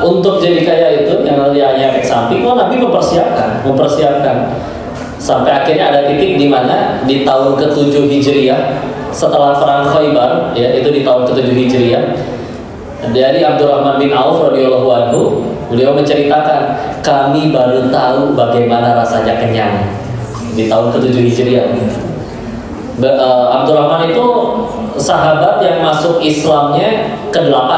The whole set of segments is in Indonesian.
Untuk jadi kaya itu yang hanya efek samping. Nabi mempersiapkan sampai akhirnya ada titik di mana di tahun ke-7 Hijriah setelah perang Khaybar, ya, itu di tahun ke-7 Hijriah, dari Abdurrahman bin Auf radhiyallahu anhu, beliau menceritakan, kami baru tahu bagaimana rasanya kenyang di tahun ke-7 Hijriah. Abdurrahman itu sahabat yang masuk Islamnya ke-8,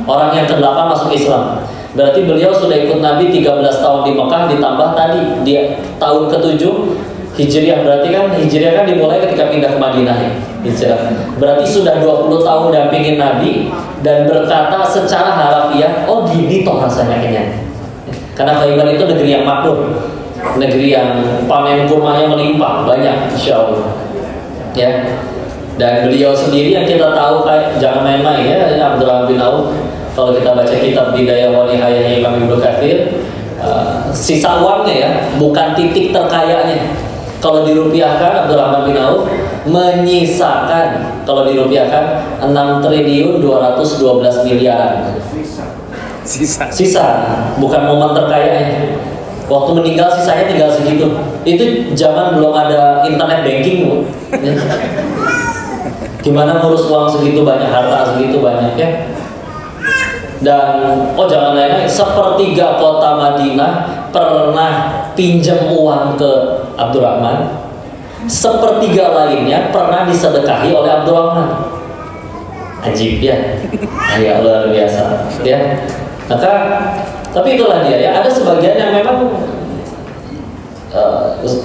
orang yang ke-8 masuk Islam. Berarti beliau sudah ikut Nabi 13 tahun di Mekah, ditambah tadi dia tahun ke-7 Hijriah. Berarti kan Hijriah kan dimulai ketika pindah ke Madinah, ya. Hijrah. Berarti sudah 20 tahun dampingin Nabi dan berkata secara harafiah, oh gini toh rasanya kenyang. Karena Khaybar itu negeri yang makmur, negeri yang panen kurmanya melimpah banyak, insya Allah. Ya. Dan beliau sendiri yang kita tahu kayak jangan main-main, ya, Abdurrahman bin Auf. Kalau kita baca kitab Bidayah wa Nihayah Imam Ibnu Katsir, sisa uangnya, ya, bukan titik terkayanya. Kalau dirupiahkan, Abdurrahman bin Auf menyisakan, kalau dirupiahkan 6.212 miliar. Sisa, bukan momen terkayanya. Waktu meninggal sisanya tinggal segitu. Itu zaman belum ada internet banking, Bu. Gimana ngurus uang segitu banyak, harta segitu banyak, ya. Dan jangan lain-lain, sepertiga kota Madinah pernah pinjam uang ke Abdurrahman, sepertiga lainnya pernah disedekahi oleh Abdurrahman. Ajib, ya, ya, luar biasa, ya. Maka, tapi itulah dia, ya. Ada sebagian yang memang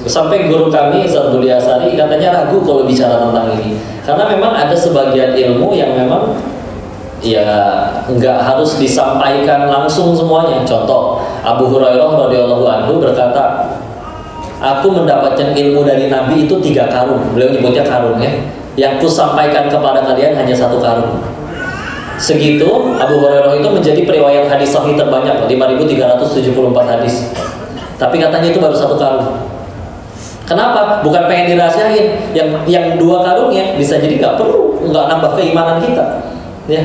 sampai guru kami Ustaz Budi Asari katanya ragu kalau bicara tentang ini, karena memang ada sebagian ilmu yang memang ya nggak harus disampaikan langsung semuanya. Contoh, Abu Hurairah radhiyallahu anhu berkata, aku mendapatkan ilmu dari Nabi itu 3 karung. Beliau nyebutnya karung, ya. Yang ku sampaikan kepada kalian hanya 1 karung. Segitu Abu Hurairah itu menjadi periwayat hadis sahih terbanyak, 5.374 hadis. Tapi katanya itu baru 1 karung. Kenapa? Bukan pengen dirahasiain. Yang 2 karungnya bisa jadi nggak nambah keimanan kita, ya.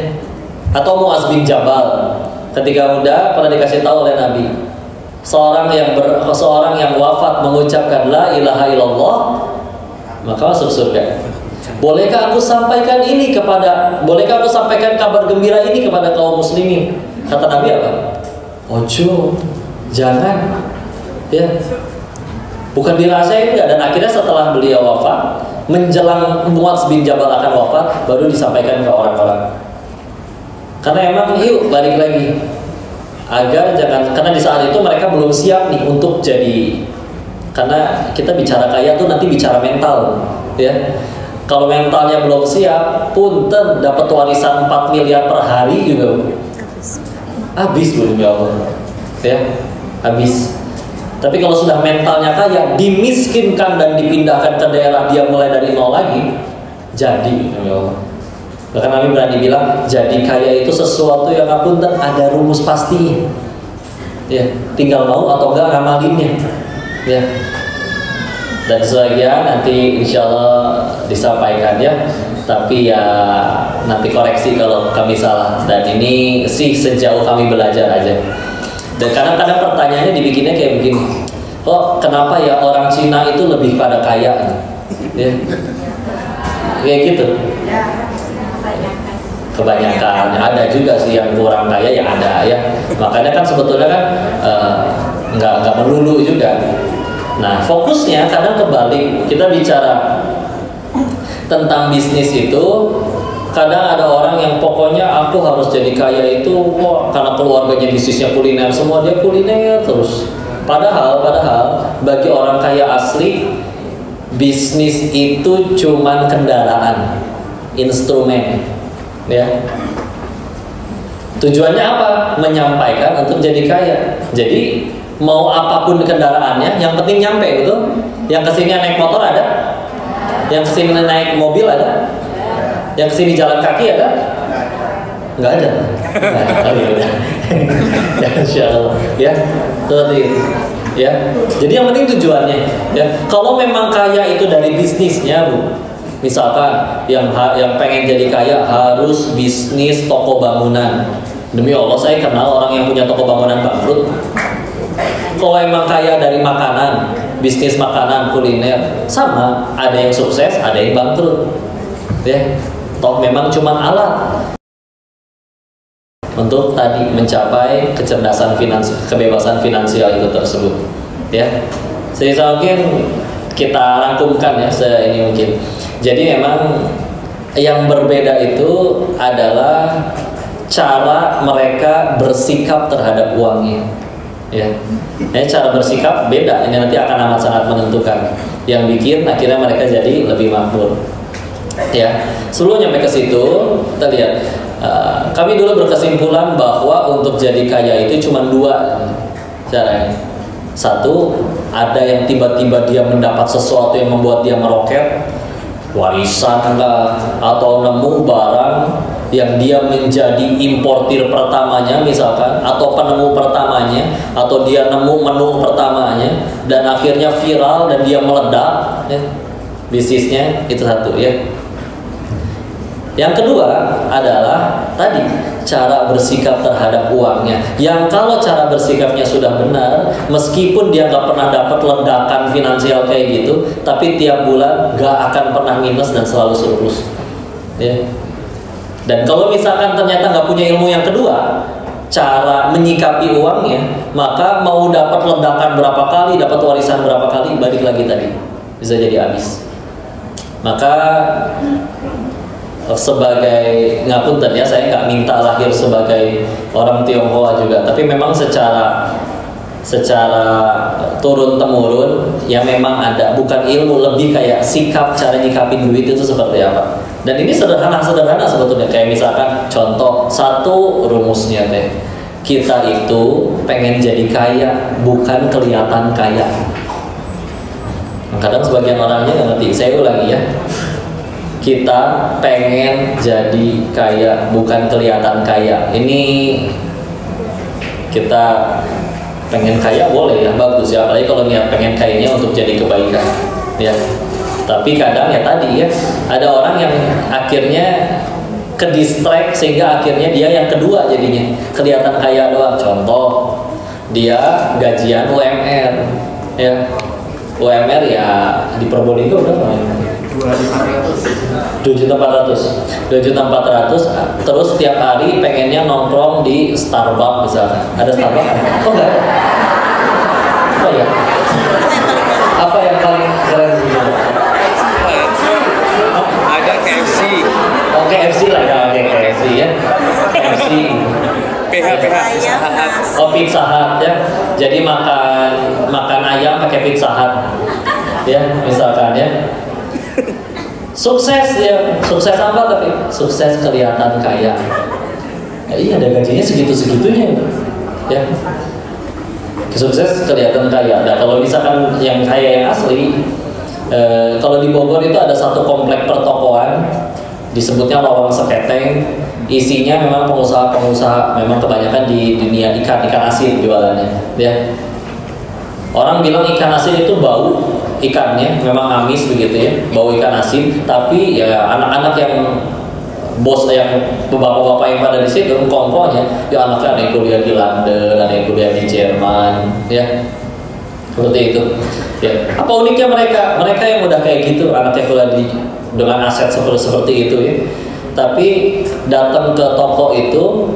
Atau Muaz bin Jabal ketika muda pernah dikasih tahu oleh Nabi, seorang yang wafat mengucapkan la ilaha illallah maka masuk surga. Bolehkah aku sampaikan kabar gembira ini kepada kaum muslimin? Kata Nabi apa? Ojo, jangan, ya. Bukan dirahasiain enggak. Dan akhirnya setelah beliau wafat, menjelang Muaz bin Jabal akan wafat, baru disampaikan ke orang-orang. Karena emang yuk balik lagi, agar jangan, karena di saat itu mereka belum siap nih untuk jadi, karena kita bicara kaya tuh nanti bicara mental, ya. Kalau mentalnya belum siap, punten dapat warisan 4 miliar per hari juga habis, belum, ya Allah, ya, habis. Tapi kalau sudah mentalnya kaya, dimiskinkan dan dipindahkan ke daerah dia mulai dari nol lagi, jadi, ya Allah. Bahkan Nabi berani bilang, jadi kaya itu sesuatu yang apunten ada rumus pasti, ya. Tinggal mau atau enggak ngamalinnya, ya. Dan sebagian nanti insya Allah disampaikan, ya. Tapi ya nanti koreksi kalau kami salah. Dan ini sih sejauh kami belajar aja. Dan kadang-kadang pertanyaannya dibikinnya kayak begini, kenapa ya orang Cina itu lebih pada kaya, ya. Kayak gitu. Kebanyakan, ada juga sih yang kurang kaya, yang ada, ya. Makanya kan sebetulnya kan nggak melulu juga. Nah, fokusnya kadang kebalik. Kita bicara tentang bisnis itu, kadang ada orang yang pokoknya aku harus jadi kaya itu, karena keluarganya bisnisnya kuliner, semua dia kuliner terus. Padahal bagi orang kaya asli, bisnis itu cuman kendaraan, instrumen, ya. Tujuannya apa? Menyampaikan untuk jadi kaya. Jadi mau apapun kendaraannya, yang penting nyampe, betul? Yang kesini naik motor ada, yang kesini naik mobil ada, yang kesini jalan kaki ada? Nggak ada. Ya, insya Allah, ya. Seperti itu, ya. Jadi yang penting tujuannya, ya. Kalau memang kaya itu dari bisnisnya, Bu. Misalkan yang pengen jadi kaya harus bisnis toko bangunan, Demi Allah saya kenal orang yang punya toko bangunan bangkrut. Kalau emang kaya dari makanan, bisnis makanan, kuliner, sama, ada yang sukses, ada yang bangkrut. Ya, toh memang cuma alat untuk tadi mencapai kecerdasan kebebasan finansial itu tersebut. Ya, saya mungkin kita rangkumkan ya ini mungkin. Jadi memang yang berbeda itu adalah cara mereka bersikap terhadap uangnya. Ya, cara bersikap beda. Ini nanti akan amat sangat menentukan. Yang bikin akhirnya mereka jadi lebih makmur. Ya, sebelum nyampe ke situ, kita lihat. Kami dulu berkesimpulan bahwa untuk jadi kaya itu cuma dua caranya. Satu, ada yang tiba-tiba dia mendapat sesuatu yang membuat dia meroket, warisan lah, atau nemu barang yang dia menjadi importir pertamanya misalkan, atau penemu pertamanya, atau dia nemu menu pertamanya dan akhirnya viral dan dia meledak ya, bisnisnya. Itu satu ya. Yang kedua adalah tadi cara bersikap terhadap uangnya, yang kalau cara bersikapnya sudah benar, meskipun dia nggak pernah dapat ledakan finansial kayak gitu, tapi tiap bulan nggak akan pernah minus dan selalu surplus ya. Dan kalau misalkan ternyata nggak punya ilmu yang kedua, cara menyikapi uangnya, maka mau dapat ledakan berapa kali, dapat warisan berapa kali, balik lagi tadi bisa jadi habis. Maka sebagai ngapunten ya, saya nggak minta lahir sebagai orang Tionghoa juga, tapi memang secara turun temurun ya memang ada, bukan ilmu, lebih kayak sikap, cara nyikapin duit itu seperti apa. Dan ini sederhana sebetulnya, kayak misalkan contoh satu rumusnya teh, kita itu pengen jadi kaya bukan kelihatan kaya. Kadang sebagian orangnya nggak ngerti, saya ulangi ya, kita pengen jadi kaya bukan kelihatan kaya. Ini kita pengen kaya boleh ya, bagus ya, apalagi kalau niat pengen kayanya untuk jadi kebaikan ya. Tapi kadang ya tadi ya, ada orang yang akhirnya ke distract sehingga akhirnya dia yang kedua jadinya kelihatan kaya doang. Contoh, dia gajian UMR ya, UMR ya di Probolinggo udah 2.400.000 terus tiap hari pengennya nongkrong di Starbucks misalnya. Ada Starbucks? Oh enggak ada? Oh ya? Apa yang paling keren di ada KFC. Oh KFC lah ya, KFC ya, KFC. PH Oh Pizza Hut ya. Jadi makan ayam pakai Pizza Hut ya misalkan ya. Sukses ya, sukses apa tapi sukses kelihatan kaya. Ya, iya ada gajinya segitu-segitunya ya. Sukses kelihatan kaya. Nah kalau misalkan yang kaya yang asli, kalau di Bogor itu ada satu komplek pertokoan, disebutnya Lawang Seketeng. Isinya memang pengusaha-pengusaha, memang kebanyakan di dunia ikan asin jualannya ya. Orang bilang ikan asin itu bau ikannya, memang amis begitu ya, bau ikan asin. Tapi ya anak-anak yang bos, yang bapak-bapak yang pada di situ kongkonya, ya anaknya ada yang kuliah di London, ada yang kuliah di Jerman ya, seperti itu ya. Apa uniknya mereka yang udah kayak gitu, anaknya kuliah dengan aset seperti itu ya, tapi datang ke toko itu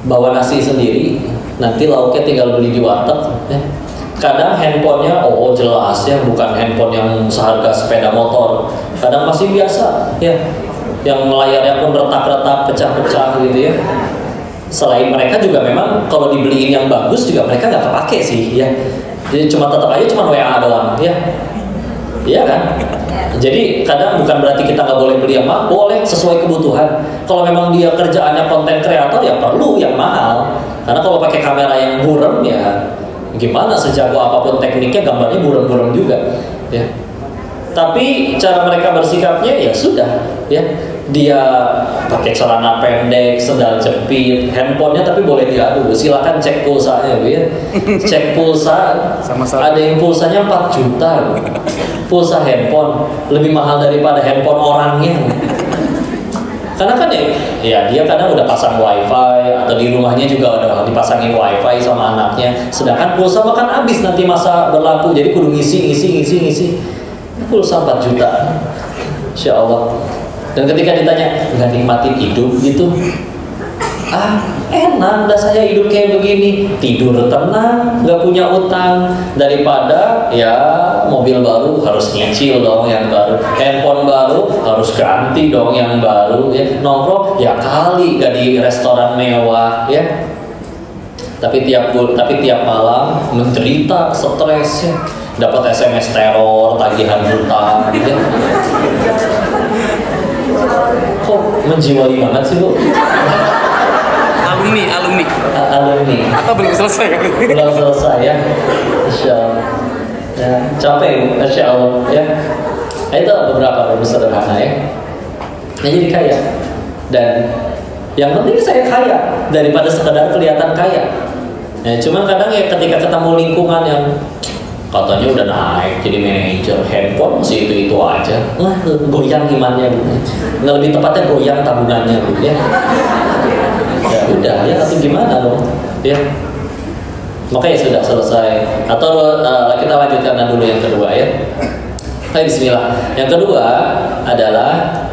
bawa nasi sendiri, nanti lauknya tinggal beli di warteg ya. Kadang handphonenya jelas ya, bukan handphone yang seharga sepeda motor, kadang masih biasa ya, yang layarnya pun retak-retak, pecah-pecah gitu ya. Selain mereka juga memang kalau dibeliin yang bagus juga mereka nggak kepake sih ya, jadi tetap aja cuma WA doang ya, iya kan. Jadi kadang bukan berarti kita nggak boleh beli yang mahal, boleh sesuai kebutuhan. Kalau memang dia kerjaannya konten kreator ya perlu yang mahal, karena kalau pakai kamera yang buram ya gimana, sejago apapun tekniknya gambarnya buram-buram juga ya. Tapi cara mereka bersikapnya ya sudah ya, dia pakai celana pendek, sendal jepit, handphonenya tapi boleh diadu, silakan cek pulsanya ya. Cek pulsa, ada yang pulsanya 4 juta, pulsa handphone lebih mahal daripada handphone orangnya. Karena kan ya dia kadang udah pasang wifi atau di rumahnya juga udah dipasangin wifi sama anaknya. Sedangkan pulsa makan habis nanti masa berlaku, jadi kudu ngisi. Pulsa 4 juta, Insya Allah. Dan ketika ditanya nggak nikmatin hidup gitu, enak, udah saya hidup kayak begini, tidur tenang, nggak punya utang, daripada ya mobil baru harus nyicil dong yang baru, handphone baru harus ganti dong yang baru, ya nongkrong ya kali nggak di restoran mewah ya, tapi tiap malam menderita, stres ya, dapat SMS teror, tagihan hutang, ya. Kok menjiwai banget sih Bu? Alumni Atau belum selesai kan? Belum selesai ya, Insya Allah ya, capek Insya Allah ya. Nah, itu beberapa rumus sederhana ya. Nah, jadi kaya, dan yang penting saya kaya daripada sekedar kelihatan kaya ya. Cuman kadang ya ketika ketemu lingkungan yang katanya udah naik jadi manajer, handphone masih itu aja, goyang imannya Bu. Nggak, lebih tepatnya goyang tabungannya Bu ya. Ya udah ya, atau gimana dong ya, makanya sudah selesai. Atau kita lanjutkan dulu yang kedua ya. Bismillah. Yang kedua adalah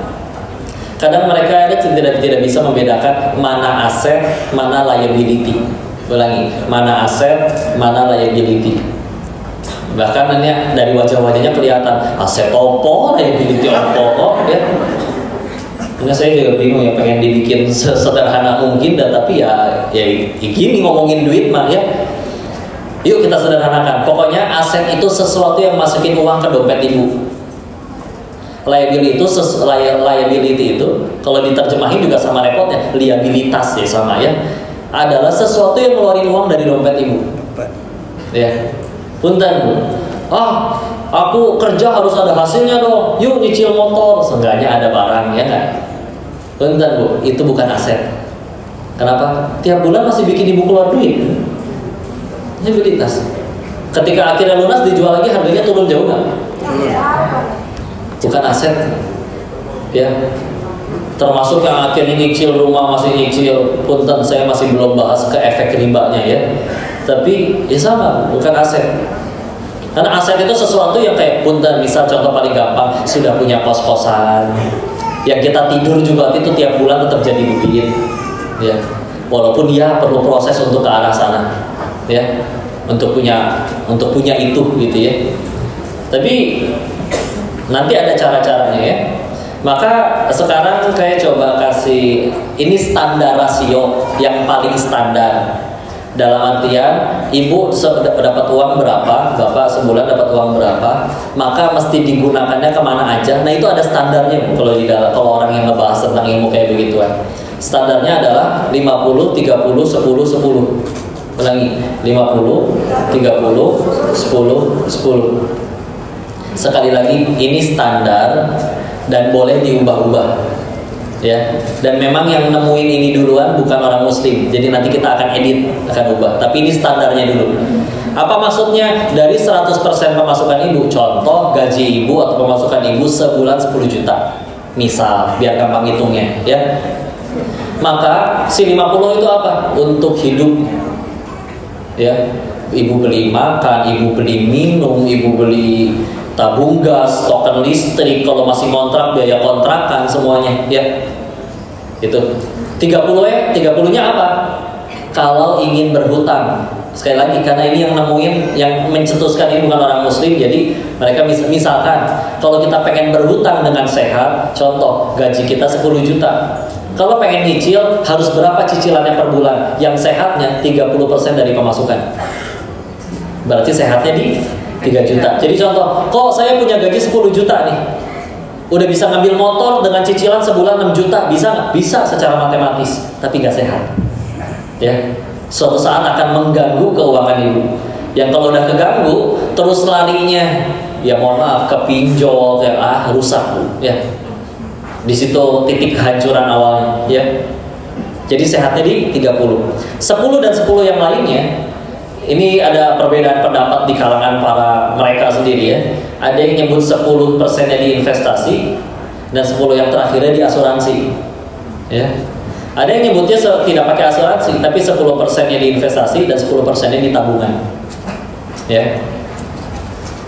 kadang mereka tidak bisa membedakan mana aset, mana liability. Ulangi, mana aset, mana liability. Bahkan dari wajah-wajahnya kelihatan aset opo, liability opo ya. Karena saya juga bingung ya, pengen dibikin sesederhana mungkin, tapi ya gini ngomongin duit mah ya. Yuk kita sederhanakan. Pokoknya aset itu sesuatu yang masukin uang ke dompet ibu. Liability itu kalau diterjemahin juga sama repotnya, liabilitas ya sama ya. Adalah sesuatu yang ngeluarin uang dari dompet ibu. Ya. Punten Bu. Aku kerja harus ada hasilnya dong. Yuk nyicil motor, seenggaknya ada barang ya kan? Punten Bu, itu bukan aset. Kenapa? Tiap bulan masih bikin ibu keluar duit. Liabilitas. Ketika akhirnya lunas dijual lagi, harganya turun jauh nggak? Bukan aset. Ya. Termasuk yang akhirnya nyicil rumah masih nyicil. Punten, saya masih belum bahas ke efek ribanya ya. Tapi ya sama, bukan aset. Karena aset itu sesuatu yang kayak punten, misal contoh paling gampang, sudah punya kos-kosan, yang kita tidur juga itu tiap bulan tetap jadi duit, ya. Walaupun dia perlu proses untuk ke arah sana, ya, untuk punya itu, gitu ya. Tapi nanti ada cara-caranya ya. Maka sekarang saya coba kasih ini standar rasio yang paling standar. Dalam artian ibu dapat uang berapa, bapak sebulan dapat uang berapa, maka mesti digunakannya kemana aja. Nah itu ada standarnya kalau orang yang ngebahas tentang ilmu kayak begituan. Standarnya adalah 50, 30, 10, 10. Ulangi, 50, 30, 10, 10. Sekali lagi, ini standar dan boleh diubah-ubah. Ya, dan memang yang nemuin ini duluan bukan orang muslim, jadi nanti kita akan edit, akan ubah, tapi ini standarnya dulu. Apa maksudnya? Dari 100% pemasukan ibu, contoh gaji ibu atau pemasukan ibu sebulan 10 juta misal, biar gampang hitungnya ya. Maka si 50 itu apa? Untuk hidup ya. Ibu beli makan, ibu beli minum, ibu beli tabung gas, token listrik, kalau masih kontrak biaya kontrakan semuanya ya. Itu 30-nya apa? Kalau ingin berhutang. Sekali lagi, karena ini yang nemuin, yang mencetuskan ini bukan orang muslim, jadi mereka misalkan kalau kita pengen berhutang dengan sehat, contoh gaji kita 10 juta, kalau pengen nyicil harus berapa cicilannya per bulan? Yang sehatnya 30% dari pemasukan, berarti sehatnya di 3 juta. Jadi contoh, kok saya punya gaji 10 juta nih, udah bisa ngambil motor dengan cicilan sebulan 6 juta, bisa nggak? Bisa secara matematis, tapi nggak sehat. Ya, suatu saat akan mengganggu keuangan ibu. Yang kalau udah keganggu, terus larinya, ya mohon maaf, ke pinjol, kayak rusak, ya. Di situ titik kehancuran awalnya, ya. Jadi sehatnya di 30. 10 dan 10 yang lainnya, ini ada perbedaan pendapat di kalangan para mereka sendiri ya. Ada yang nyebut 10%-nya di investasi dan 10 yang terakhirnya di asuransi. Ya. Ada yang nyebutnya tidak pakai asuransi, tapi 10%-nya di investasi dan 10%-nya di tabungan. Ya.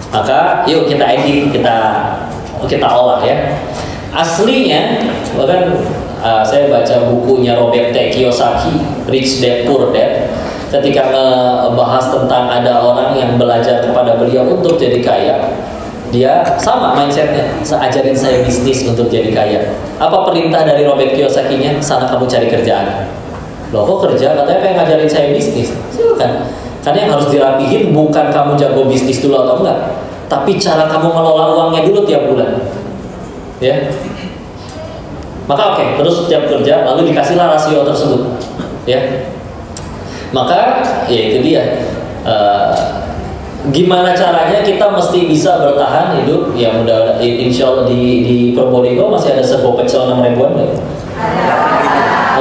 Maka yuk kita edit, kita olah ya. Aslinya bahkan saya baca bukunya Robert T. Kiyosaki, Rich Dad Poor Dad, ketika membahas tentang ada orang yang belajar kepada beliau untuk jadi kaya. Dia sama mindsetnya, ajarin saya bisnis untuk jadi kaya. Apa perintah dari Robert Kiyosaki-nya? Sana kamu cari kerjaan. Loh kok kerja? Katanya pengen ngajarin saya bisnis. Silakan. Karena yang harus dirapihin bukan kamu jago bisnis dulu atau enggak, tapi cara kamu ngelola uangnya dulu tiap bulan. Ya. Maka oke, terus setiap kerja lalu dikasihlah rasio tersebut. Ya. Maka ya itu dia. Gimana caranya kita mesti bisa bertahan hidup ya mudah, insya Allah di Probolinggo masih ada sego pecel 6.000-an nggak?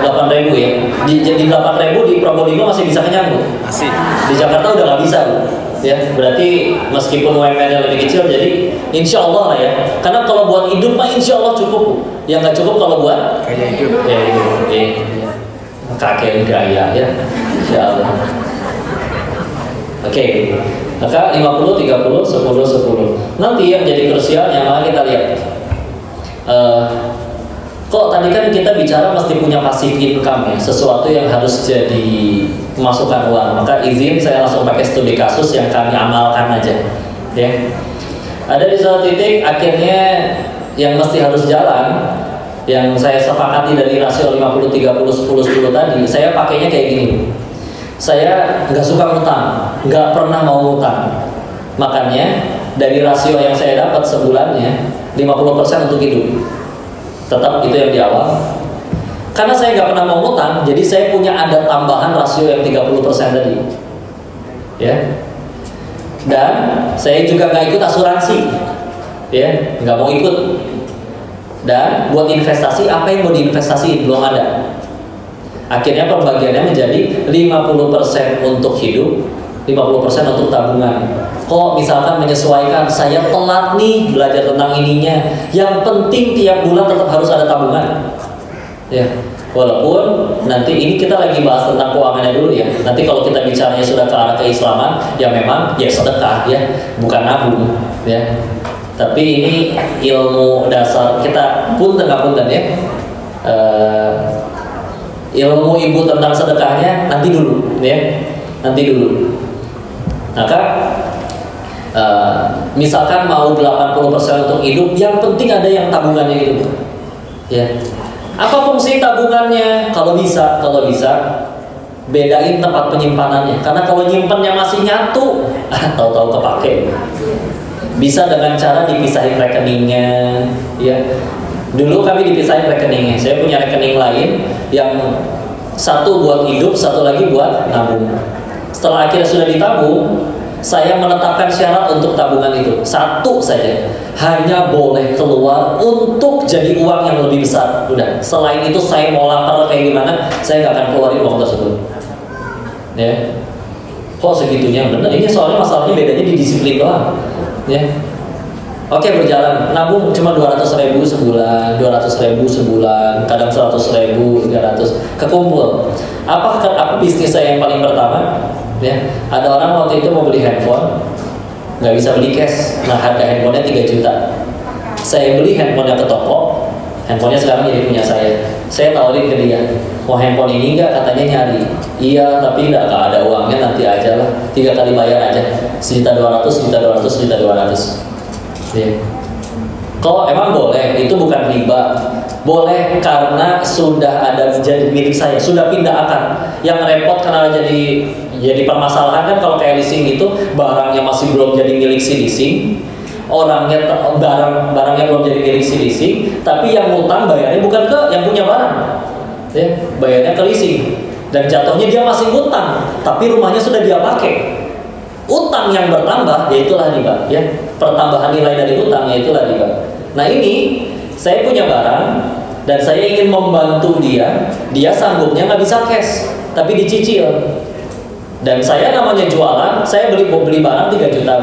8.000 ya. Di 8.000 di Probolinggo masih bisa kenyang Bu? Masih. Di Jakarta udah nggak bisa Bu. Ya berarti meskipun UMR-nya lebih kecil jadi insya Allah lah ya. Karena kalau buat hidup mah insya Allah cukup Bu. Yang nggak cukup kalau buat Kayak hidup. ya hidup. Kakek gaya ya. Insya Allah. Oke. Maka 50, 30, 10, 10. Nanti yang jadi krusial yang mana kita lihat. Kok tadi kan kita bicara mesti punya passive income ya, sesuatu yang harus jadi pemasukan uang. Maka izin saya langsung pakai studi kasus yang kami amalkan aja. Ya. Ada di suatu titik akhirnya yang mesti harus jalan, yang saya sepakati dari rasio 50, 30, 10, 10 tadi, saya pakainya kayak gini. Saya nggak suka ngutang, nggak pernah mau ngutang. Makanya dari rasio yang saya dapat sebulannya 50% untuk hidup. Tetap itu yang di awal. Karena saya nggak pernah mau ngutang, jadi saya punya ada tambahan rasio yang 30% tadi. Ya. Dan saya juga nggak ikut asuransi. Ya, nggak mau ikut. Dan buat investasi apa yang mau diinvestasi belum ada. Akhirnya pembagiannya menjadi 50% untuk hidup, 50% untuk tabungan. Kok misalkan menyesuaikan, saya telat nih belajar tentang ininya. Yang penting tiap bulan tetap harus ada tabungan. Ya, walaupun nanti ini kita lagi bahas tentang keuangannya dulu ya. Nanti kalau kita bicaranya sudah ke arah keislaman, ya memang ya sedekah ya, bukan nabung ya. Tapi ini ilmu dasar kita punten ya. Ilmu ibu tentang sedekahnya nanti dulu ya, nanti dulu. Maka misalkan mau 80% untuk hidup, yang penting ada yang tabungannya gitu ya. Apa fungsi tabungannya? Kalau bisa bedain tempat penyimpanannya. Karena kalau nyimpennya masih nyatu, tahu-tahu kepake. Bisa dengan cara dipisahin rekeningnya ya. Dulu kami dipisahin rekeningnya. Saya punya rekening lain yang satu buat hidup, satu lagi buat nabung. Setelah akhirnya sudah ditabung, saya menetapkan syarat untuk tabungan itu satu saja, hanya boleh keluar untuk jadi uang yang lebih besar. Udah. Selain itu saya mau lapar kayak gimana, saya nggak akan keluarin uang tersebut. Ya. Kok segitunya? Bener. Ini soalnya masalahnya bedanya di disiplin doang. Ya. Oke, berjalan, nabung cuma 200.000 sebulan, 200.000 sebulan, kadang 100.000, 300, kekumpul. Apa bisnis saya yang paling pertama? Ya, ada orang waktu itu mau beli handphone, nggak bisa beli cash. Nah, harga handphonenya 3 juta. Saya beli handphonenya ke toko, handphonenya sekarang jadi punya saya. Saya tawarin ke dia, mau handphone ini nggak? Katanya nyari. Iya, tapi nggak ada uangnya, nanti aja lah. 3 kali bayar aja, 1.200.000, 1.200.000, 1.200.000. Ya. Kalau emang boleh, itu bukan riba. Boleh karena sudah ada jadi milik saya, sudah pindah akad. Yang repot karena jadi permasalahan kan kalau kayak leasing itu, barangnya masih belum jadi milik si leasing, barangnya belum jadi milik si leasing, tapi yang ngutang bayarnya bukan ke yang punya barang, ya, bayarnya ke leasing. Dan jatuhnya dia masih ngutang, tapi rumahnya sudah dia pakai. Utang yang bertambah, yaitulah riba, ya. Pertambahan nilai dari utang, yaitulah riba. Nah ini, saya punya barang dan saya ingin membantu dia sanggupnya nggak bisa cash, tapi dicicil. Dan saya namanya jualan, saya beli barang 3 juta.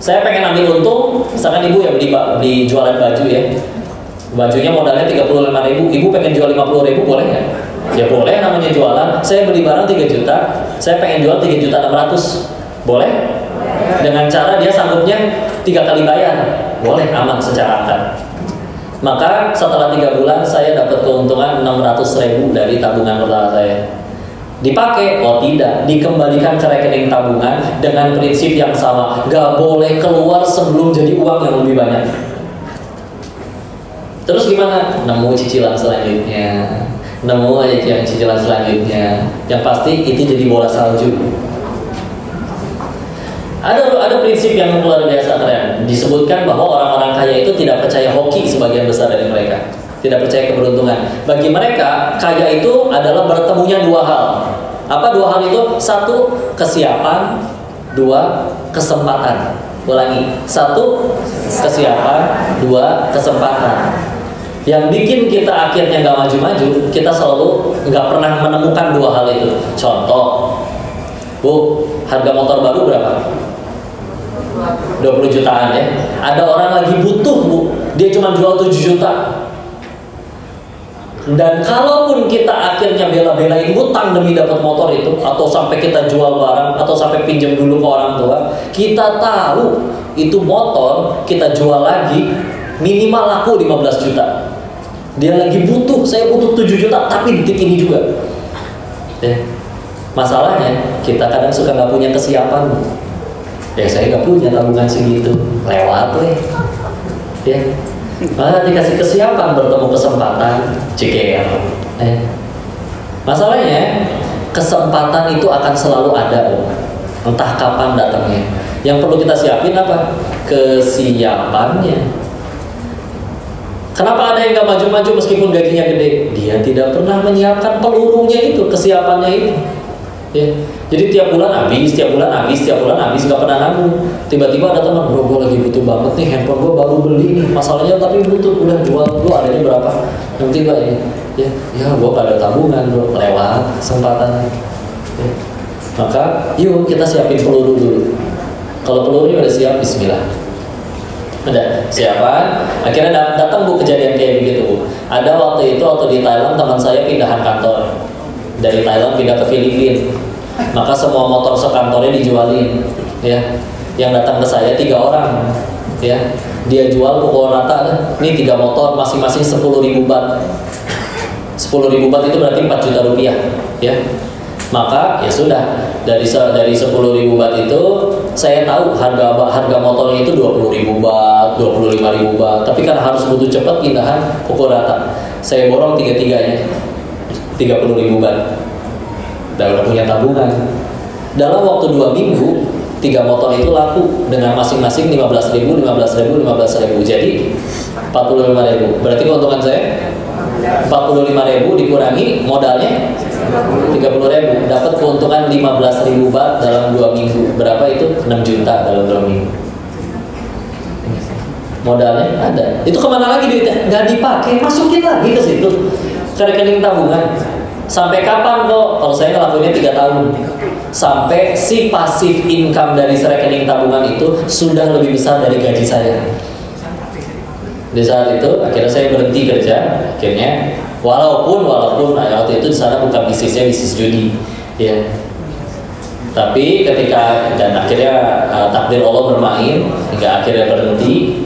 Saya pengen ambil untung, misalkan ibu ya beli jualan baju ya. Bajunya modalnya 35.000, ibu pengen jual 50.000 boleh nggak? Ya boleh, namanya jualan. Saya beli barang 3 juta, saya pengen jual 3.600.000, boleh? Dengan cara dia sanggupnya 3 kali bayar, boleh, aman secara akad. Maka setelah 3 bulan saya dapat keuntungan 600.000 dari tabungan pertama saya. Dipakai? Oh tidak, dikembalikan ke rekening tabungan dengan prinsip yang sama, gak boleh keluar sebelum jadi uang yang lebih banyak. Terus gimana? Nemu cicilan selanjutnya, nemu aja yang cicilan selanjutnya. Yang pasti itu jadi bola salju. Ada prinsip yang luar biasa keren. Disebutkan bahwa orang-orang kaya itu tidak percaya hoki, sebagian besar dari mereka tidak percaya keberuntungan. Bagi mereka, kaya itu adalah bertemunya 2 hal. Apa 2 hal itu? 1, kesiapan. 2, kesempatan. Ulangi, 1, kesiapan. 2, kesempatan. Yang bikin kita akhirnya nggak maju-maju, kita selalu nggak pernah menemukan 2 hal itu. Contoh, Bu, harga motor baru berapa? 20 jutaan ya. Ada orang lagi butuh, Bu, dia cuma jual 7 juta. Dan kalaupun kita akhirnya bela-belain hutang demi dapat motor itu, atau sampai kita jual barang, atau sampai pinjam dulu ke orang tua, kita tahu itu motor kita jual lagi minimal laku 15 juta. Dia lagi butuh, saya butuh 7 juta, tapi detik ini juga. Ya. Masalahnya kita kadang suka nggak punya kesiapan. Ya saya nggak punya tabungan segitu, lewat weh. Ya. Malah dikasih kesiapan, bertemu kesempatan, ceker. Masalahnya kesempatan itu akan selalu ada, entah kapan datangnya. Yang perlu kita siapin apa? Kesiapannya. Kenapa ada yang gak maju-maju meskipun gajinya gede? Dia tidak pernah menyiapkan pelurunya itu, kesiapannya itu. Ya. Jadi tiap bulan habis, gak pernah nabung. Tiba-tiba ada teman, bro, gue lagi butuh banget nih, handphone gue baru beli nih, masalahnya tapi butuh, udah jual, lu adanya berapa? Yang penting gak ini, ya gue pada tabungan bro, lewat kesempatan. Ya. Maka yuk kita siapin peluru dulu. Kalau pelurunya udah siap, bismillah. Ada siapa? Akhirnya datang Bu kejadian kayak begitu. Ada waktu itu di Thailand, teman saya pindahan kantor dari Thailand pindah ke Filipina. Maka semua motor sekantornya dijualin, ya. Yang datang ke saya 3 orang, ya. Dia jual pukul rata, nih 3 motor masing-masing 10.000 baht. 10.000 baht itu berarti 4 juta rupiah, ya. Maka ya sudah, dari 10.000 baht itu saya tahu harga motornya itu 20.000 baht, 25.000 baht. Tapi kan harus butuh cepat pindahan pukul rata. Saya borong 3-3-nya 30.000 baht. Udah punya tabungan. Dalam waktu 2 minggu 3 motor itu laku dengan masing-masing 15.000. Jadi 45.000. Berarti keuntungan saya 45.000 dikurangi modalnya 30.000, dapat keuntungan 15.000 baht dalam 2 minggu. Berapa itu? 6 juta dalam 2 minggu. Modalnya ada. Itu kemana lagi duitnya? Nggak dipakai, masukin lagi ke situ, ke rekening tabungan. Sampai kapan kok? Kalau saya ngelakuinnya 3 tahun. Sampai si pasif income dari rekening tabungan itu sudah lebih besar dari gaji saya. Di saat itu akhirnya saya berhenti kerja. Akhirnya walaupun waktu itu di sana bukan bisnisnya bisnis judi, ya. Tapi ketika dan akhirnya takdir Allah bermain hingga akhirnya berhenti.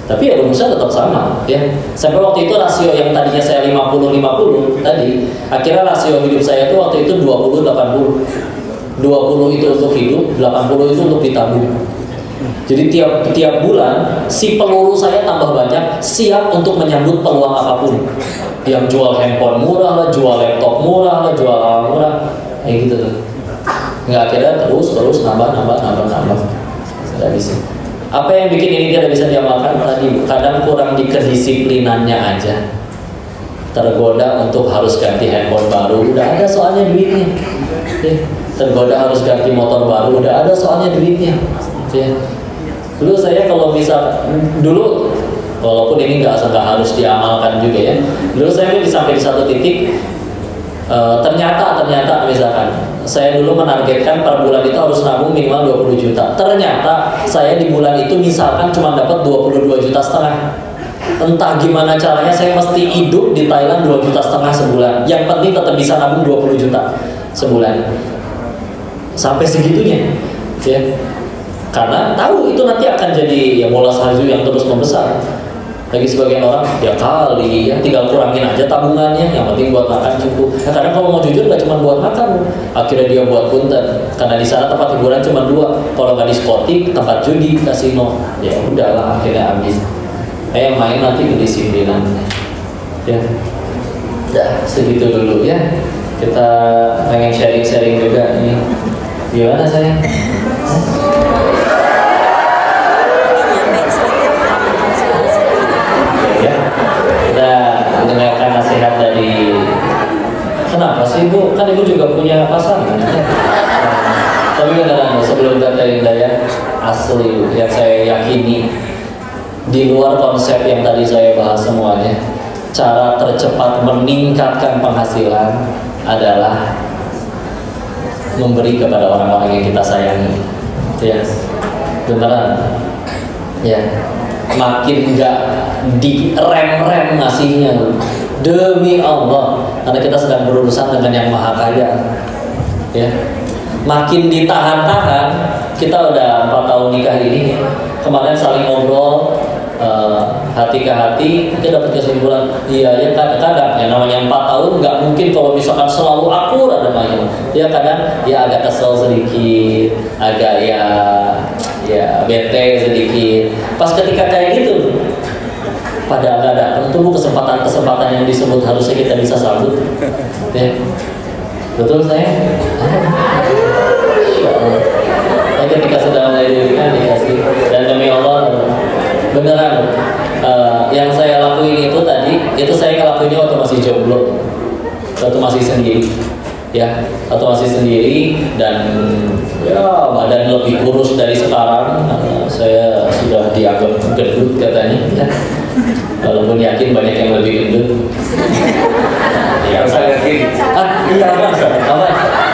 Tapi ya rumusnya tetap sama, ya. Sampai waktu itu rasio yang tadinya saya 50-50 tadi, akhirnya rasio hidup saya itu waktu itu 20-80. 20 itu untuk hidup, 80 itu untuk ditabung. Jadi tiap bulan si peluru saya tambah banyak, siap untuk menyambut peluang apapun. Yang jual handphone murah lah, jual laptop murah lah, jual apa murah, kayak gitu tuh. Nggak, akhirnya terus nambah. Tidak bisa. Apa yang bikin ini tidak bisa diamalkan? Tadi kadang kurang di kedisiplinannya aja. Tergoda untuk harus ganti handphone baru, udah ada soalnya duitnya. Ya. Tergoda harus ganti motor baru, udah ada soalnya duitnya. Ya. Dulu saya kalau bisa dulu, walaupun ini nggak harus diamalkan juga ya. Dulu saya sampai di satu titik, ternyata misalkan saya dulu menargetkan per bulan itu harus nabung minimal 20 juta. Ternyata saya di bulan itu misalkan cuma dapat 22,5 juta. entah gimana caranya saya mesti hidup di Thailand 2,5 juta sebulan. Yang penting tetap bisa nabung 20 juta sebulan. Sampai segitunya, ya. Karena tahu itu nanti akan jadi ya bola salju yang terus membesar. Bagi sebagian orang, ya kali ya tinggal kurangin aja tabungannya, yang penting buat makan cukup. Nah, kadang kalau mau jujur nggak cuma buat makan, akhirnya dia buat punten. Karena di sana tempat hiburan cuma 2, kalau nggak diskotik, tempat judi, kasino. Ya udahlah, akhirnya habis. Kayak main nanti kedisiplinan. Ya, udah segitu dulu ya. Kita pengen sharing-sharing juga nih. Gimana sayang? Dengarkan nasihat dari kenapa sih Bu? Kan Ibu juga punya pasangan ya? Tapi beneran sebelum kata Hidayah asli yang saya yakini di luar konsep yang tadi saya bahas semuanya, cara tercepat meningkatkan penghasilan adalah memberi kepada orang-orang yang kita sayangi, ya beneran ya. Makin nggak direm-rem ngasihnya demi Allah, karena kita sedang berurusan dengan yang maha kaya ya. Makin ditahan-tahan, kita udah 4 tahun nikah ini, kemarin saling ngobrol hati ke hati, kita dapat kesimpulan iya ya kadang-kadang ya namanya 4 tahun nggak mungkin kalau misalkan selalu akur ada banyak ya, kadang ya agak kesel sedikit, agak ya bete sedikit. Pas ketika kayak gitu, pada agak datang tuh kesempatan yang disebut harusnya kita bisa sambut ya. Betul saya? Ya, ketika sudah mulai diberikan dikasih, dan demi Allah beneran yang saya lakuin itu tadi, itu saya ngelakuinnya waktu masih jomblo, waktu masih sendiri ya, atau masih sendiri dan ya badan lebih kurus dari sekarang. Saya sudah dianggap gendut katanya ya. Walaupun yakin banyak yang lebih gendut. Ya saya yakin. Iya Mas. Apa?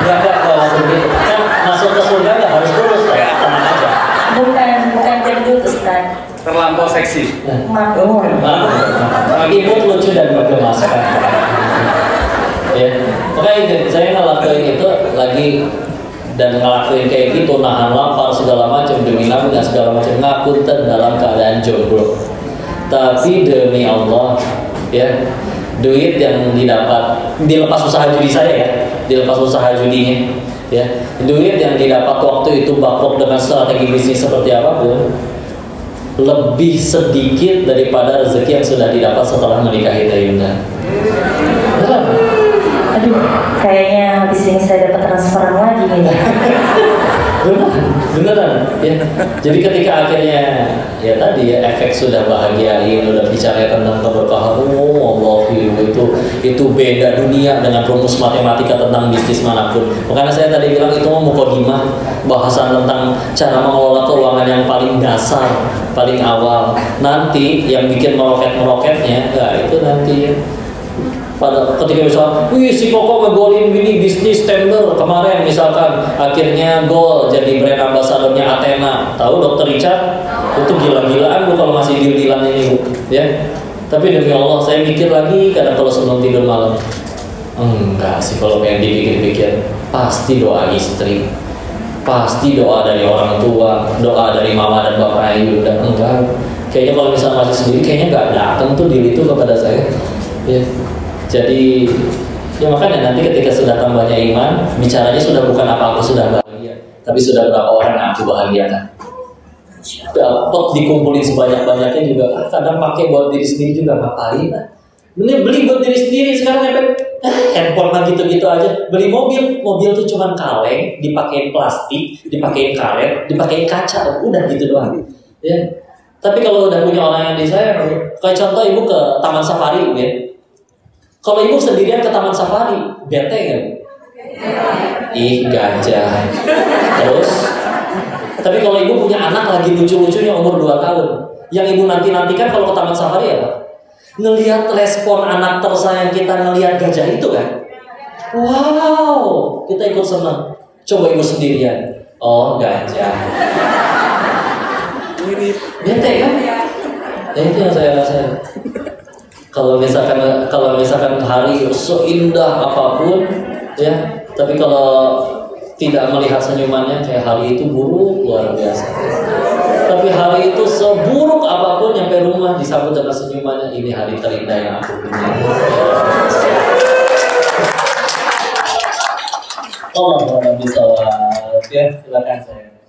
Enggak maksudnya kan masuk ke surga nggak harus kurus ya, tenang aja. Bukan gendut Ustaz. Terlampau seksi. Ibu lucu dan menggemaskan. Ya, makanya saya ngelakuin itu lagi dan ngelakuin kayak gitu, nahan lapar segala macam demi nabung dan segala macam, ngapunten dalam keadaan jomblo. Tapi demi Allah ya, duit yang didapat dilepas usaha judi saya ya, dilepas usaha judinya ya, duit yang didapat waktu itu bapok dengan strategi bisnis seperti apapun lebih sedikit daripada rezeki yang sudah didapat setelah menikahi Tayunda. Aduh, kayaknya habis ini saya dapat transferan lagi nih. Beneran ya. Jadi ketika akhirnya ya tadi ya efek sudah bahagiain, udah bicara tentang keberkahan, Allah itu beda dunia dengan rumus matematika tentang bisnis manapun. Makanya saya tadi bilang itu mau mukodimah, bahasan tentang cara mengelola keuangan yang paling dasar, paling awal. Nanti yang bikin meroketnya ya itu nanti ya. Pada ketika misalkan, wih si Koko ngegolin ini bisnis tender kemarin misalkan, akhirnya gol jadi brand ambassadornya Athena. Tahu Dr. Richard? Itu gila-gilaan bu kalau masih deal-dealan ini bu, ya. Tapi demi Allah saya mikir lagi kadang kalau sebelum tidur malam. Enggak sih kalau pengen dipikir-pikir, pasti doa istri, pasti doa dari orang tua, doa dari mama dan bapak Ayu. Dan enggak, kayaknya kalau misalnya masih sendiri kayaknya nggak datang tuh deal itu kepada saya, ya. Jadi ya makanya nanti ketika sudah tambahnya iman, bicaranya sudah bukan apa aku sudah bahagia, tapi sudah berapa orang yang aku bahagiakan. Dapat dikumpulin sebanyak-banyaknya juga, kadang pakai buat diri sendiri juga ngapain? Ini beli buat diri sendiri sekarang handphone mah gitu-gitu aja. Beli mobil tuh cuman kaleng, dipakein plastik, dipakein karet, dipakein kaca, udah gitu doang. Ya. Tapi kalau udah punya orang yang disayang, kayak contoh ibu ke Taman Safari ya. Kalau ibu sendirian ke Taman Safari, bete kan? Ih gajah. Terus, tapi kalau ibu punya anak lagi lucu-lucunya umur 2 tahun, yang ibu nanti-nantikan kalau ke Taman Safari apa? Ngelihat respon anak tersayang kita ngelihat gajah itu kan? Wow, kita ikut senang. Coba ibu sendirian, oh gajah. Bete kan? Ya itu yang saya rasain. Kalau misalkan hari seindah apapun, ya, tapi kalau tidak melihat senyumannya, kayak hari itu buruk luar biasa. Tapi hari itu seburuk apapun, nyampe rumah disambut dengan senyumannya, ini hari terindah yang aku punya. Allah bisa, ya, silakan saya.